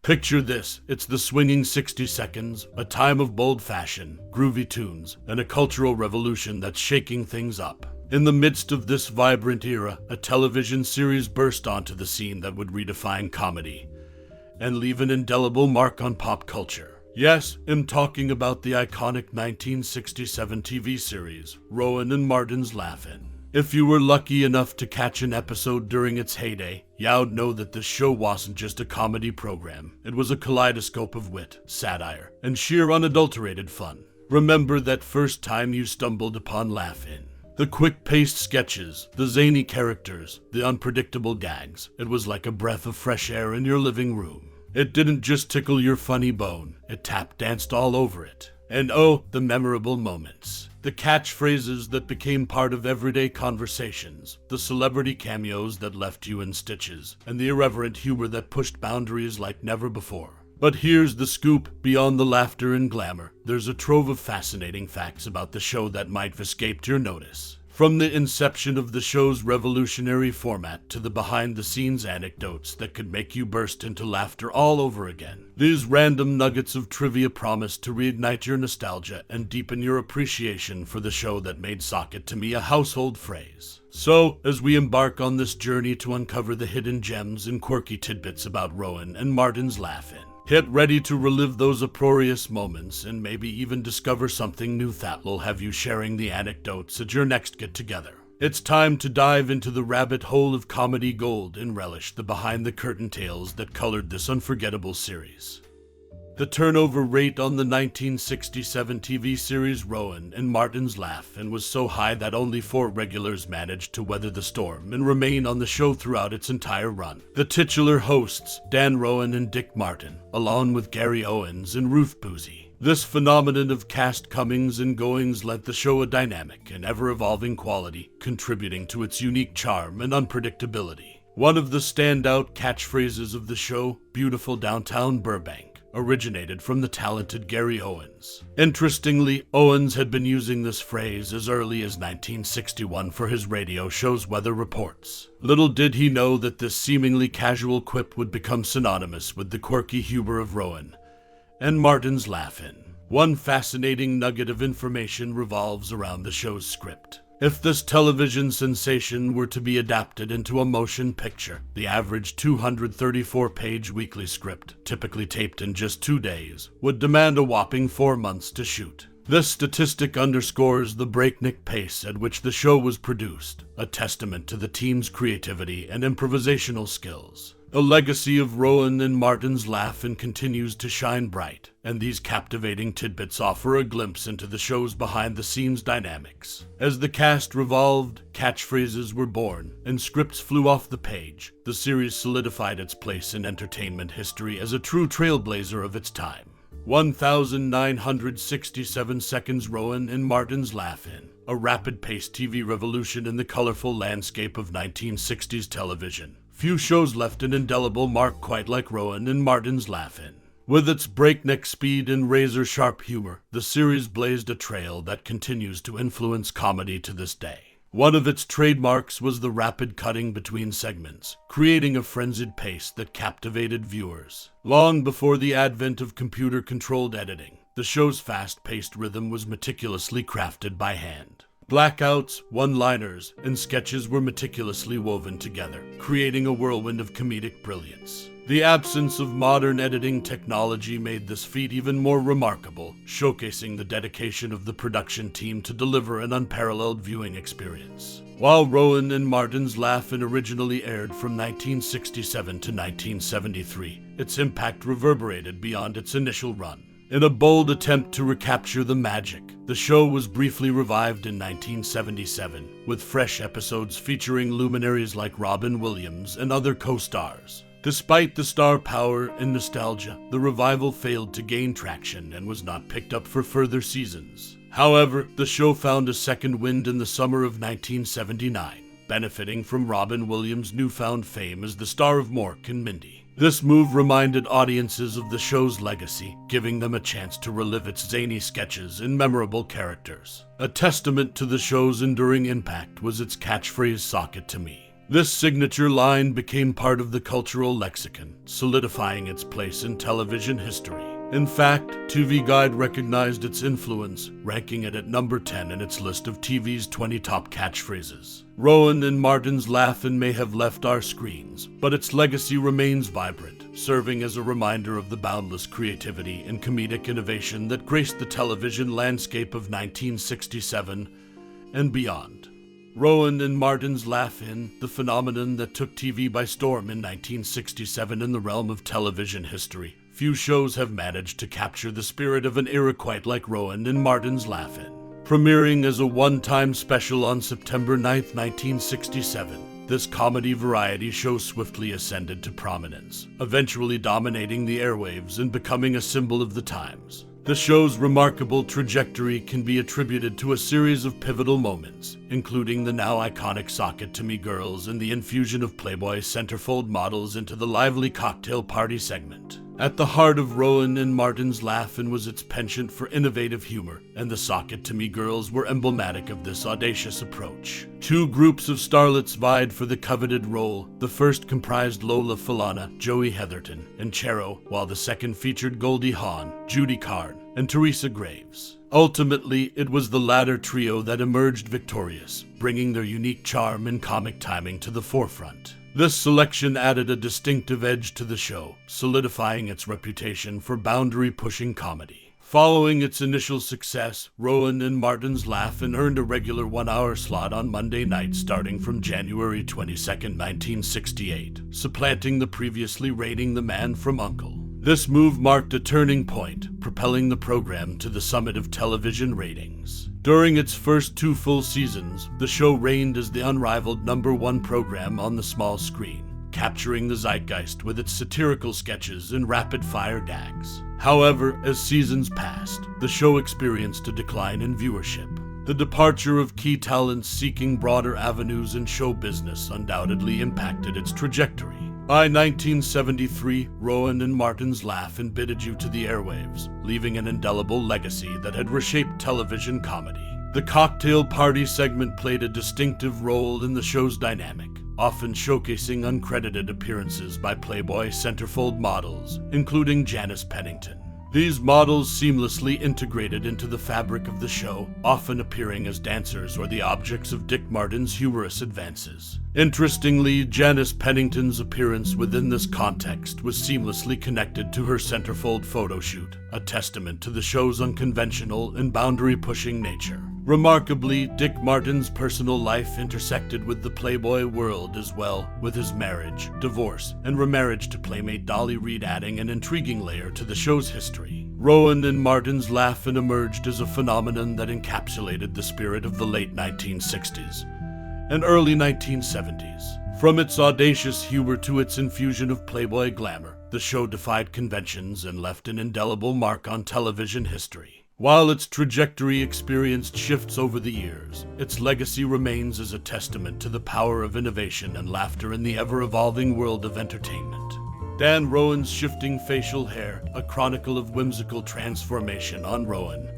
Picture this, it's the swinging 60 seconds, a time of bold fashion, groovy tunes, and a cultural revolution that's shaking things up. In the midst of this vibrant era, a television series burst onto the scene that would redefine comedy and leave an indelible mark on pop culture. Yes, I'm talking about the iconic 1967 TV series, Rowan and Martin's Laugh-In. If you were lucky enough to catch an episode during its heyday, you'd know that this show wasn't just a comedy program. It was a kaleidoscope of wit, satire, and sheer unadulterated fun. Remember that first time you stumbled upon Laugh-In? The quick-paced sketches, the zany characters, the unpredictable gags. It was like a breath of fresh air in your living room. It didn't just tickle your funny bone, it tap-danced all over it. And oh, the memorable moments. The catchphrases that became part of everyday conversations, the celebrity cameos that left you in stitches, and the irreverent humor that pushed boundaries like never before. But here's the scoop. Beyond the laughter and glamour, there's a trove of fascinating facts about the show that might have escaped your notice. From the inception of the show's revolutionary format to the behind-the-scenes anecdotes that could make you burst into laughter all over again, these random nuggets of trivia promise to reignite your nostalgia and deepen your appreciation for the show that made Socket to me a household phrase. So, as we embark on this journey to uncover the hidden gems and quirky tidbits about Rowan and Martin's Laugh-In, get ready to relive those uproarious moments and maybe even discover something new that will have you sharing the anecdotes at your next get-together. It's time to dive into the rabbit hole of comedy gold and relish the behind-the-curtain tales that colored this unforgettable series. The turnover rate on the 1967 TV series Rowan and Martin's Laugh-In was so high that only 4 regulars managed to weather the storm and remain on the show throughout its entire run. The titular hosts, Dan Rowan and Dick Martin, along with Gary Owens and Ruth Buzzi. This phenomenon of cast comings and goings lent the show a dynamic and ever-evolving quality, contributing to its unique charm and unpredictability. One of the standout catchphrases of the show, "Beautiful Downtown Burbank," originated from the talented Gary Owens. Interestingly, Owens had been using this phrase as early as 1961 for his radio show's weather reports. Little did he know that this seemingly casual quip would become synonymous with the quirky humor of Rowan and Martin's Laugh-In. One fascinating nugget of information revolves around the show's script. If this television sensation were to be adapted into a motion picture, the average 234-page weekly script, typically taped in just 2 days, would demand a whopping 4 months to shoot. This statistic underscores the breakneck pace at which the show was produced, a testament to the team's creativity and improvisational skills. The legacy of Rowan and Martin's Laugh-In continues to shine bright, and these captivating tidbits offer a glimpse into the show's behind-the-scenes dynamics. As the cast revolved, catchphrases were born, and scripts flew off the page. The series solidified its place in entertainment history as a true trailblazer of its time. 1,967 seconds Rowan and Martin's Laugh-In, a rapid-paced TV revolution in the colorful landscape of 1960s television. Few shows left an indelible mark quite like Rowan and Martin's Laugh-In. With its breakneck speed and razor-sharp humor, the series blazed a trail that continues to influence comedy to this day. One of its trademarks was the rapid cutting between segments, creating a frenzied pace that captivated viewers. Long before the advent of computer-controlled editing, the show's fast-paced rhythm was meticulously crafted by hand. Blackouts, one-liners, and sketches were meticulously woven together, creating a whirlwind of comedic brilliance. The absence of modern editing technology made this feat even more remarkable, showcasing the dedication of the production team to deliver an unparalleled viewing experience. While Rowan and Martin's Laugh-In originally aired from 1967 to 1973, its impact reverberated beyond its initial run. In a bold attempt to recapture the magic, the show was briefly revived in 1977, with fresh episodes featuring luminaries like Robin Williams and other co-stars. Despite the star power and nostalgia, the revival failed to gain traction and was not picked up for further seasons. However, the show found a second wind in the summer of 1979, benefiting from Robin Williams' newfound fame as the star of Mork and Mindy. This move reminded audiences of the show's legacy, giving them a chance to relive its zany sketches and memorable characters. A testament to the show's enduring impact was its catchphrase "Sock it to me." This signature line became part of the cultural lexicon, solidifying its place in television history. In fact, TV Guide recognized its influence, ranking it at number 10 in its list of TV's 20 top catchphrases. Rowan and Martin's Laugh-In may have left our screens, but its legacy remains vibrant, serving as a reminder of the boundless creativity and comedic innovation that graced the television landscape of 1967 and beyond. Rowan and Martin's Laugh-In, the phenomenon that took TV by storm in 1967 in the realm of television history. Few shows have managed to capture the spirit of an era quite like Rowan and Martin's Laugh-In. Premiering as a one-time special on September 9, 1967, this comedy variety show swiftly ascended to prominence, eventually dominating the airwaves and becoming a symbol of the times. The show's remarkable trajectory can be attributed to a series of pivotal moments, including the now iconic Sock It To Me girls and the infusion of Playboy centerfold models into the lively cocktail party segment. At the heart of Rowan and Martin's Laugh-In was its penchant for innovative humor, and the Sock It To Me girls were emblematic of this audacious approach. Two groups of starlets vied for the coveted role. The first comprised Lola Falana, Joey Heatherton, and Chero, while the second featured Goldie Hawn, Judy Carne, and Teresa Graves. Ultimately, it was the latter trio that emerged victorious, bringing their unique charm and comic timing to the forefront. This selection added a distinctive edge to the show, solidifying its reputation for boundary-pushing comedy. Following its initial success, Rowan and Martin's Laugh-In earned a regular one-hour slot on Monday nights starting from January 22, 1968, supplanting the previously reigning The Man from U.N.C.L.E. This move marked a turning point, propelling the program to the summit of television ratings. During its first 2 full seasons, the show reigned as the unrivaled #1 program on the small screen, capturing the zeitgeist with its satirical sketches and rapid-fire gags. However, as seasons passed, the show experienced a decline in viewership. The departure of key talents seeking broader avenues in show business undoubtedly impacted its trajectory. By 1973, Rowan and Martin's Laugh-In bidded you to the airwaves, leaving an indelible legacy that had reshaped television comedy. The cocktail party segment played a distinctive role in the show's dynamic, often showcasing uncredited appearances by Playboy centerfold models, including Janice Pennington. These models seamlessly integrated into the fabric of the show, often appearing as dancers or the objects of Dick Martin's humorous advances. Interestingly, Janice Pennington's appearance within this context was seamlessly connected to her centerfold photo shoot, a testament to the show's unconventional and boundary-pushing nature. Remarkably, Dick Martin's personal life intersected with the Playboy world as well, with his marriage, divorce, and remarriage to playmate Dolly Reed adding an intriguing layer to the show's history. Rowan and Martin's Laugh-In emerged as a phenomenon that encapsulated the spirit of the late 1960s and early 1970s. From its audacious humor to its infusion of Playboy glamour, the show defied conventions and left an indelible mark on television history. While its trajectory experienced shifts over the years, its legacy remains as a testament to the power of innovation and laughter in the ever-evolving world of entertainment. Dan Rowan's shifting facial hair, a chronicle of whimsical transformation on Rowan,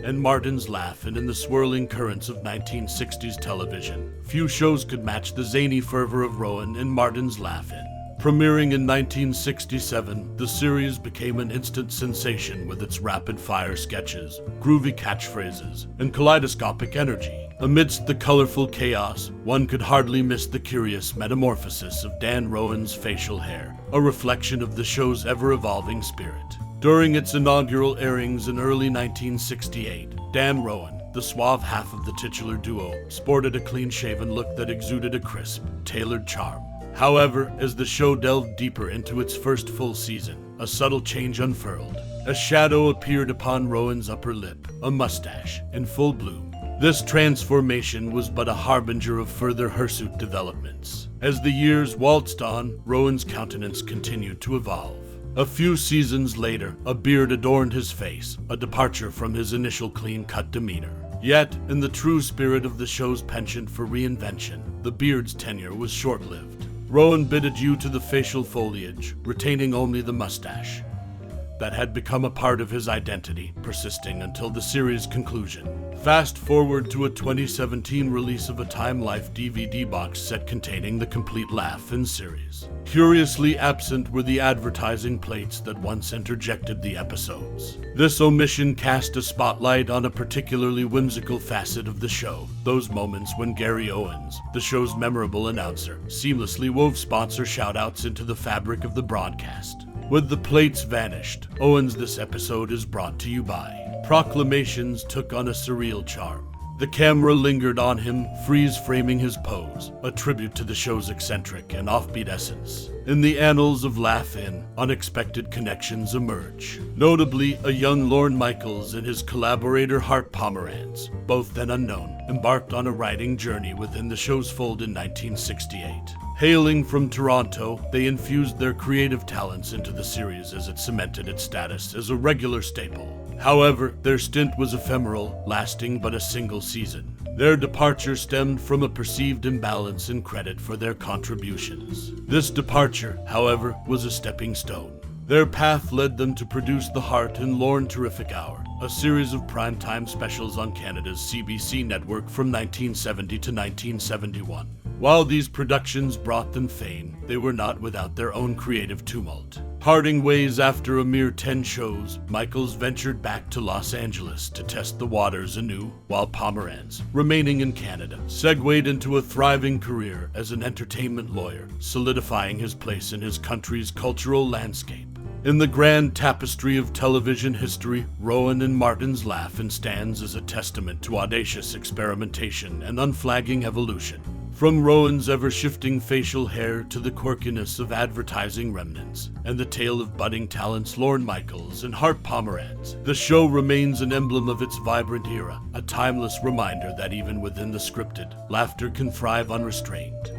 and Martin's Laugh-In in the swirling currents of 1960s television. Few shows could match the zany fervor of Rowan and Martin's Laugh-In. Premiering in 1967, the series became an instant sensation with its rapid-fire sketches, groovy catchphrases, and kaleidoscopic energy. Amidst the colorful chaos, one could hardly miss the curious metamorphosis of Dan Rowan's facial hair, a reflection of the show's ever-evolving spirit. During its inaugural airings in early 1968, Dan Rowan, the suave half of the titular duo, sported a clean-shaven look that exuded a crisp, tailored charm. However, as the show delved deeper into its first full season, a subtle change unfurled. A shadow appeared upon Rowan's upper lip, a mustache, in full bloom. This transformation was but a harbinger of further hirsute developments. As the years waltzed on, Rowan's countenance continued to evolve. A few seasons later, a beard adorned his face, a departure from his initial clean-cut demeanor. Yet, in the true spirit of the show's penchant for reinvention, the beard's tenure was short-lived. Rowan bid adieu to the facial foliage, retaining only the mustache. that had become a part of his identity, persisting until the series' conclusion. Fast forward to a 2017 release of a Time Life DVD box set containing the complete Laugh-In series. Curiously absent were the advertising plates that once interjected the episodes. This omission cast a spotlight on a particularly whimsical facet of the show, those moments when Gary Owens, the show's memorable announcer, seamlessly wove sponsor shoutouts into the fabric of the broadcast. With the plates vanished, Owens this episode is brought to you by Proclamations took on a surreal charm. The camera lingered on him, freeze-framing his pose, a tribute to the show's eccentric and offbeat essence. In the annals of Laugh-In, unexpected connections emerge. Notably, a young Lorne Michaels and his collaborator Hart Pomerantz, both then unknown, embarked on a writing journey within the show's fold in 1968. Hailing from Toronto, they infused their creative talents into the series as it cemented its status as a regular staple. However, their stint was ephemeral, lasting but a single season. Their departure stemmed from a perceived imbalance in credit for their contributions. This departure, however, was a stepping stone. Their path led them to produce The Hart and Lorne Terrific Hour, a series of primetime specials on Canada's CBC network from 1970 to 1971. While these productions brought them fame, they were not without their own creative tumult. Parting ways after a mere 10 shows, Michaels ventured back to Los Angeles to test the waters anew, while Pomerantz, remaining in Canada, segued into a thriving career as an entertainment lawyer, solidifying his place in his country's cultural landscape. In the grand tapestry of television history, Rowan and Martin's Laugh-In stands as a testament to audacious experimentation and unflagging evolution. From Rowan's ever-shifting facial hair to the quirkiness of advertising remnants, and the tale of budding talents Lorne Michaels and Hart Pomerantz, the show remains an emblem of its vibrant era, a timeless reminder that even within the scripted, laughter can thrive unrestrained.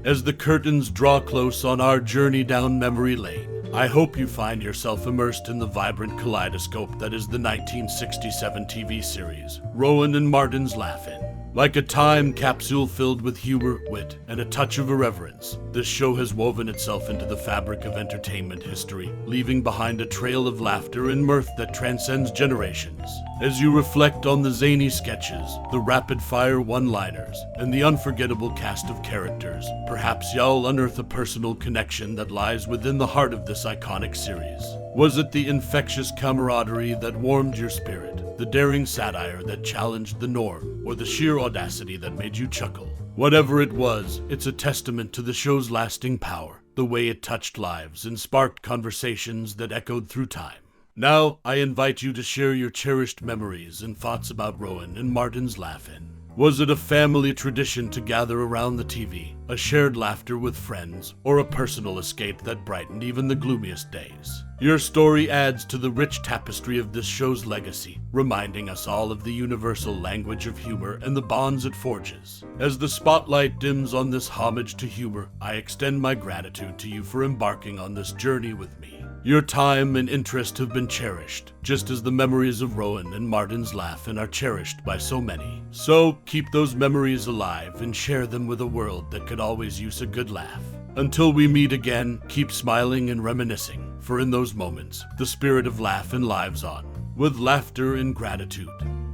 As the curtains draw close on our journey down memory lane, I hope you find yourself immersed in the vibrant kaleidoscope that is the 1967 TV series, Rowan and Martin's Laugh-In. Like a time capsule filled with humor, wit, and a touch of irreverence, this show has woven itself into the fabric of entertainment history, leaving behind a trail of laughter and mirth that transcends generations. As you reflect on the zany sketches, the rapid-fire one-liners, and the unforgettable cast of characters, perhaps you'll unearth a personal connection that lies within the heart of this iconic series. Was it the infectious camaraderie that warmed your spirit, the daring satire that challenged the norm, or the sheer audacity that made you chuckle? Whatever it was, it's a testament to the show's lasting power, the way it touched lives and sparked conversations that echoed through time. Now, I invite you to share your cherished memories and thoughts about Rowan and Martin's Laugh-In. Was it a family tradition to gather around the TV, a shared laughter with friends, or a personal escape that brightened even the gloomiest days? Your story adds to the rich tapestry of this show's legacy, reminding us all of the universal language of humor and the bonds it forges. As the spotlight dims on this homage to humor, I extend my gratitude to you for embarking on this journey with me. Your time and interest have been cherished, just as the memories of Rowan and Martin's Laugh-In are cherished by so many. So, keep those memories alive and share them with a world that could always use a good laugh. Until we meet again, keep smiling and reminiscing, for in those moments, the spirit of Laugh-In lives on, with laughter and gratitude.